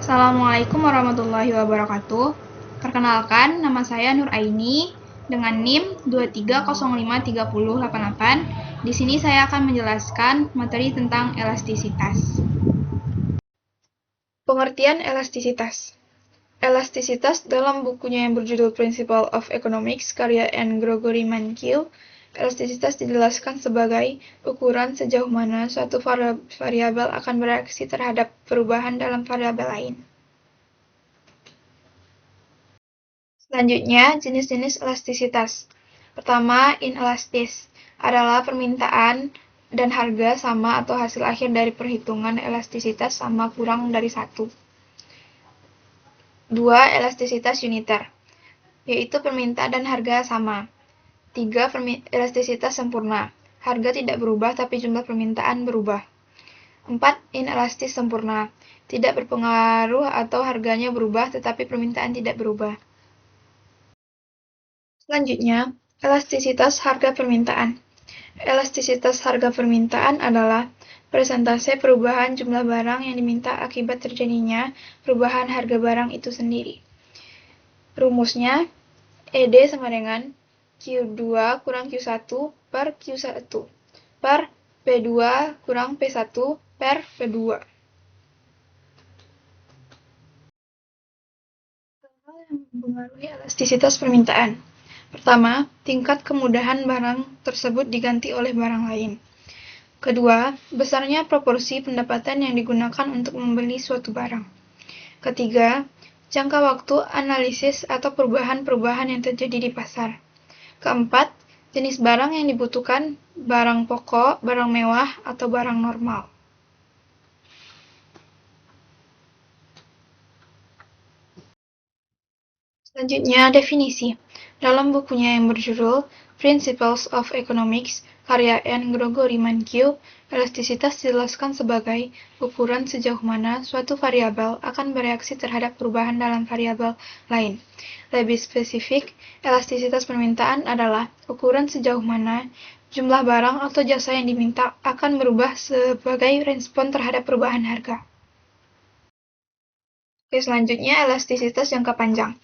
Assalamualaikum warahmatullahi wabarakatuh. Perkenalkan, nama saya Nur Aini dengan NIM 2305388. Di sini saya akan menjelaskan materi tentang elastisitas. Pengertian elastisitas. Elastisitas dalam bukunya yang berjudul Principle of Economics karya N. Gregory Mankiw, elastisitas dijelaskan sebagai ukuran sejauh mana suatu variabel akan bereaksi terhadap perubahan dalam variabel lain. Selanjutnya, jenis-jenis elastisitas. Pertama, inelastis adalah permintaan dan harga sama atau hasil akhir dari perhitungan elastisitas sama kurang dari 1. 2. Elastisitas uniter, yaitu permintaan dan harga sama. 3. Elastisitas sempurna, harga tidak berubah tapi jumlah permintaan berubah. 4. Inelastis sempurna, tidak berpengaruh atau harganya berubah tetapi permintaan tidak berubah. Selanjutnya, elastisitas harga permintaan. Elastisitas harga permintaan adalah persentase perubahan jumlah barang yang diminta akibat terjadinya perubahan harga barang itu sendiri. Rumusnya, ED sama dengan Q2 kurang Q1 per Q1 per P2 kurang P1 per P2. Hal yang mempengaruhi elastisitas permintaan. Pertama, tingkat kemudahan barang tersebut diganti oleh barang lain. Kedua, besarnya proporsi pendapatan yang digunakan untuk membeli suatu barang. Ketiga, jangka waktu analisis atau perubahan-perubahan yang terjadi di pasar. Keempat, jenis barang yang dibutuhkan, barang pokok, barang mewah, atau barang normal. Selanjutnya, definisi. Dalam bukunya yang berjudul Principles of Economics karya N. Gregory Mankiw, elastisitas dijelaskan sebagai ukuran sejauh mana suatu variabel akan bereaksi terhadap perubahan dalam variabel lain. Lebih spesifik, elastisitas permintaan adalah ukuran sejauh mana jumlah barang atau jasa yang diminta akan berubah sebagai respon terhadap perubahan harga. Oke, selanjutnya elastisitas jangka panjang,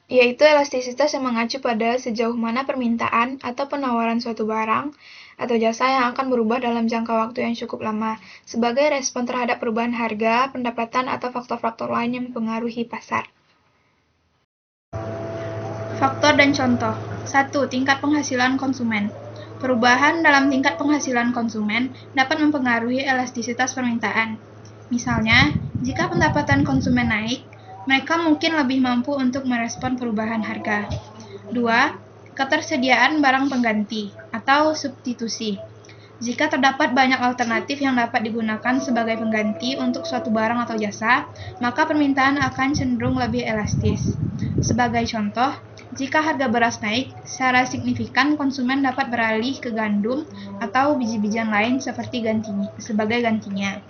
yaitu elastisitas yang mengacu pada sejauh mana permintaan atau penawaran suatu barang atau jasa yang akan berubah dalam jangka waktu yang cukup lama sebagai respon terhadap perubahan harga, pendapatan, atau faktor-faktor lain yang mempengaruhi pasar. Faktor dan contoh. 1. Tingkat penghasilan konsumen. Perubahan dalam tingkat penghasilan konsumen dapat mempengaruhi elastisitas permintaan. Misalnya, jika pendapatan konsumen naik, mereka mungkin lebih mampu untuk merespon perubahan harga. 2. Ketersediaan barang pengganti atau substitusi. Jika terdapat banyak alternatif yang dapat digunakan sebagai pengganti untuk suatu barang atau jasa, maka permintaan akan cenderung lebih elastis. Sebagai contoh, jika harga beras naik, secara signifikan konsumen dapat beralih ke gandum atau biji-bijian lain sebagai gantinya.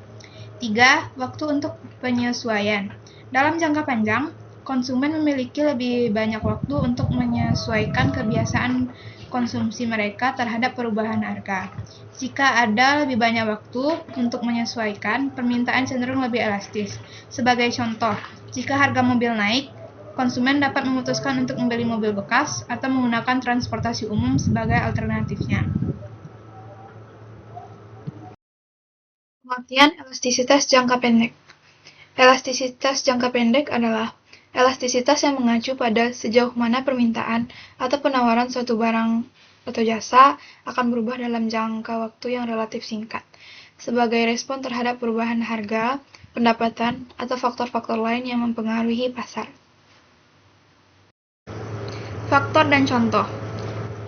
3. Waktu untuk penyesuaian. Dalam jangka panjang, konsumen memiliki lebih banyak waktu untuk menyesuaikan kebiasaan konsumsi mereka terhadap perubahan harga. Jika ada lebih banyak waktu untuk menyesuaikan, permintaan cenderung lebih elastis. Sebagai contoh, jika harga mobil naik, konsumen dapat memutuskan untuk membeli mobil bekas atau menggunakan transportasi umum sebagai alternatifnya. Pengertian elastisitas jangka pendek. Elastisitas jangka pendek adalah elastisitas yang mengacu pada sejauh mana permintaan atau penawaran suatu barang atau jasa akan berubah dalam jangka waktu yang relatif singkat, sebagai respon terhadap perubahan harga, pendapatan, atau faktor-faktor lain yang mempengaruhi pasar. Faktor dan contoh.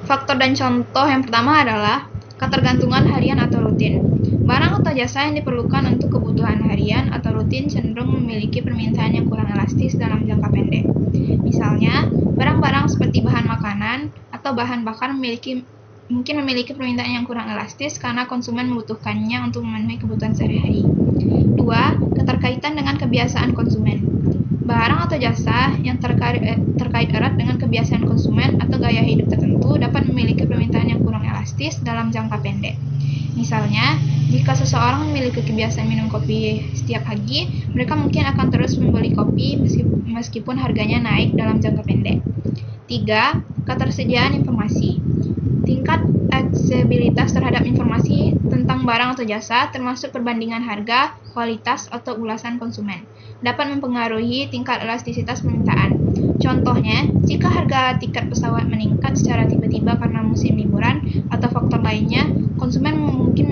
Faktor dan contoh yang pertama adalah ketergantungan harian atau rutin. Barang atau jasa yang diperlukan untuk kebutuhan harian atau rutin cenderung memiliki permintaan yang kurang elastis dalam jangka pendek. Misalnya, barang-barang seperti bahan makanan atau bahan bakar mungkin memiliki permintaan yang kurang elastis karena konsumen membutuhkannya untuk memenuhi kebutuhan sehari-hari. 2. Keterkaitan dengan kebiasaan konsumen. Barang atau jasa yang terkait erat dengan kebiasaan konsumen atau gaya hidup tertentu dapat memiliki permintaan yang kurang elastis dalam jangka pendek. Misalnya, jika seseorang memiliki kebiasaan minum kopi setiap pagi, mereka mungkin akan terus membeli kopi meskipun harganya naik dalam jangka pendek. 3. Ketersediaan informasi. Tingkat aksesibilitas terhadap informasi tentang barang atau jasa, termasuk perbandingan harga, kualitas, atau ulasan konsumen, dapat mempengaruhi tingkat elastisitas permintaan. Contohnya, jika harga tiket pesawat meningkat secara tiba-tiba karena musim liburan atau faktor lainnya, konsumen mungkin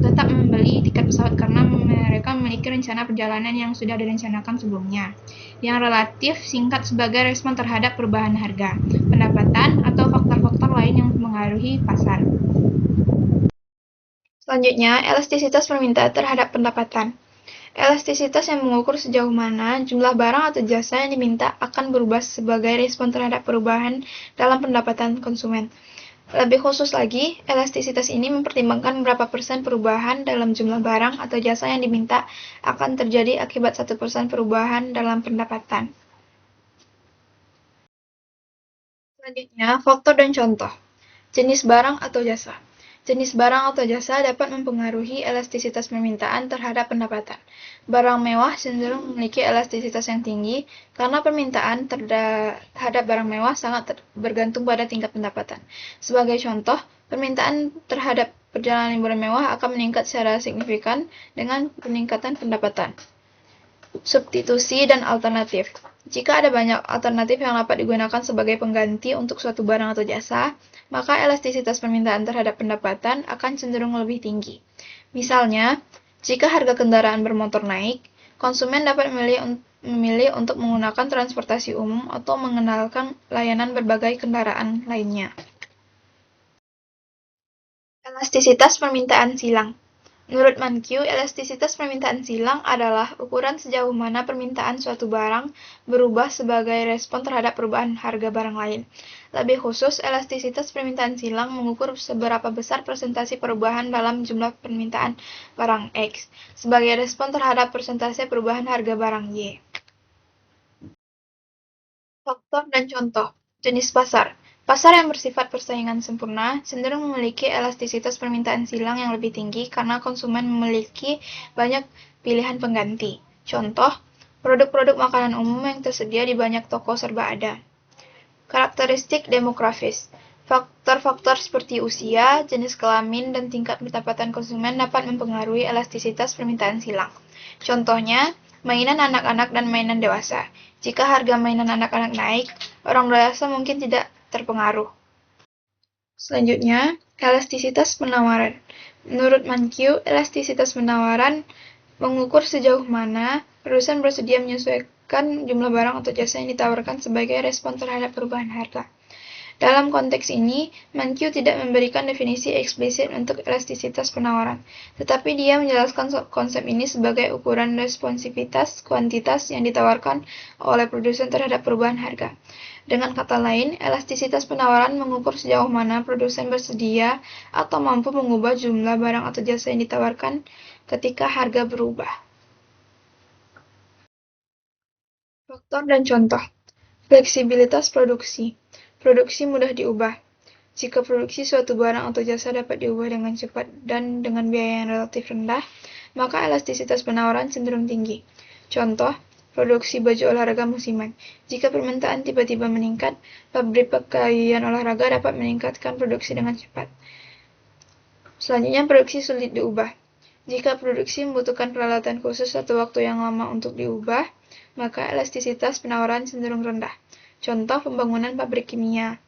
tetap membeli tiket pesawat karena mereka memiliki rencana perjalanan yang sudah direncanakan sebelumnya, yang relatif singkat sebagai respon terhadap perubahan harga, pendapatan, atau faktor-faktor lain yang mempengaruhi pasar. Selanjutnya, elastisitas permintaan terhadap pendapatan. Elastisitas yang mengukur sejauh mana jumlah barang atau jasa yang diminta akan berubah sebagai respon terhadap perubahan dalam pendapatan konsumen. Lebih khusus lagi, elastisitas ini mempertimbangkan berapa persen perubahan dalam jumlah barang atau jasa yang diminta akan terjadi akibat 1% perubahan dalam pendapatan. Selanjutnya, faktor dan contoh. Jenis barang atau jasa. Jenis barang atau jasa dapat mempengaruhi elastisitas permintaan terhadap pendapatan. Barang mewah cenderung memiliki elastisitas yang tinggi karena permintaan terhadap barang mewah sangat bergantung pada tingkat pendapatan. Sebagai contoh, permintaan terhadap perjalanan liburan mewah akan meningkat secara signifikan dengan peningkatan pendapatan. Substitusi dan alternatif. Jika ada banyak alternatif yang dapat digunakan sebagai pengganti untuk suatu barang atau jasa, maka elastisitas permintaan terhadap pendapatan akan cenderung lebih tinggi. Misalnya, jika harga kendaraan bermotor naik, konsumen dapat memilih untuk menggunakan transportasi umum atau mengenalkan layanan berbagai kendaraan lainnya. Elastisitas permintaan silang. Menurut Mankiw, elastisitas permintaan silang adalah ukuran sejauh mana permintaan suatu barang berubah sebagai respon terhadap perubahan harga barang lain. Lebih khusus, elastisitas permintaan silang mengukur seberapa besar persentase perubahan dalam jumlah permintaan barang X sebagai respon terhadap persentase perubahan harga barang Y. Faktor dan contoh. Jenis pasar. Pasar yang bersifat persaingan sempurna cenderung memiliki elastisitas permintaan silang yang lebih tinggi karena konsumen memiliki banyak pilihan pengganti. Contoh, produk-produk makanan umum yang tersedia di banyak toko serba ada. Karakteristik demografis. Faktor-faktor seperti usia, jenis kelamin, dan tingkat pendapatan konsumen dapat mempengaruhi elastisitas permintaan silang. Contohnya, mainan anak-anak dan mainan dewasa. Jika harga mainan anak-anak naik, orang dewasa mungkin tidak terpengaruh. Selanjutnya, elastisitas penawaran. Menurut Mankiw, elastisitas penawaran mengukur sejauh mana produsen bersedia menyesuaikan jumlah barang atau jasa yang ditawarkan sebagai respon terhadap perubahan harga. Dalam konteks ini, Mankiw tidak memberikan definisi eksplisit untuk elastisitas penawaran, tetapi dia menjelaskan konsep ini sebagai ukuran responsivitas kuantitas yang ditawarkan oleh produsen terhadap perubahan harga. Dengan kata lain, elastisitas penawaran mengukur sejauh mana produsen bersedia atau mampu mengubah jumlah barang atau jasa yang ditawarkan ketika harga berubah. Faktor dan contoh. Fleksibilitas produksi. Produksi mudah diubah. Jika produksi suatu barang atau jasa dapat diubah dengan cepat dan dengan biaya yang relatif rendah, maka elastisitas penawaran cenderung tinggi. Contoh, produksi baju olahraga musiman. Jika permintaan tiba-tiba meningkat, pabrik pakaian olahraga dapat meningkatkan produksi dengan cepat. Selanjutnya, produksi sulit diubah. Jika produksi membutuhkan peralatan khusus atau waktu yang lama untuk diubah, maka elastisitas penawaran cenderung rendah. Contoh, pembangunan pabrik kimia.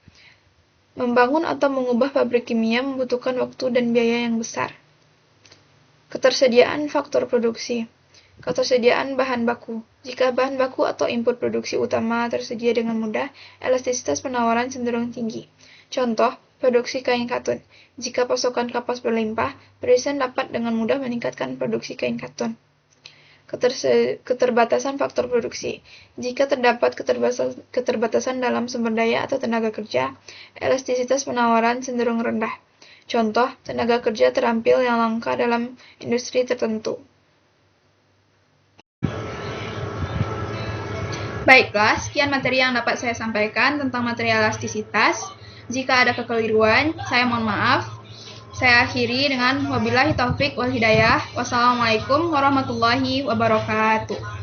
Membangun atau mengubah pabrik kimia membutuhkan waktu dan biaya yang besar. Ketersediaan faktor produksi. Ketersediaan bahan baku. Jika bahan baku atau input produksi utama tersedia dengan mudah, elastisitas penawaran cenderung tinggi. Contoh, produksi kain katun. Jika pasokan kapas berlimpah, produsen dapat dengan mudah meningkatkan produksi kain katun. Keterbatasan faktor produksi. Jika terdapat keterbatasan dalam sumber daya atau tenaga kerja, elastisitas penawaran cenderung rendah. Contoh, tenaga kerja terampil yang langka dalam industri tertentu. Baiklah, sekian materi yang dapat saya sampaikan tentang materi elastisitas. Jika ada kekeliruan, saya mohon maaf. Saya akhiri dengan wabillahi taufik wal hidayah. Wassalamualaikum warahmatullahi wabarakatuh.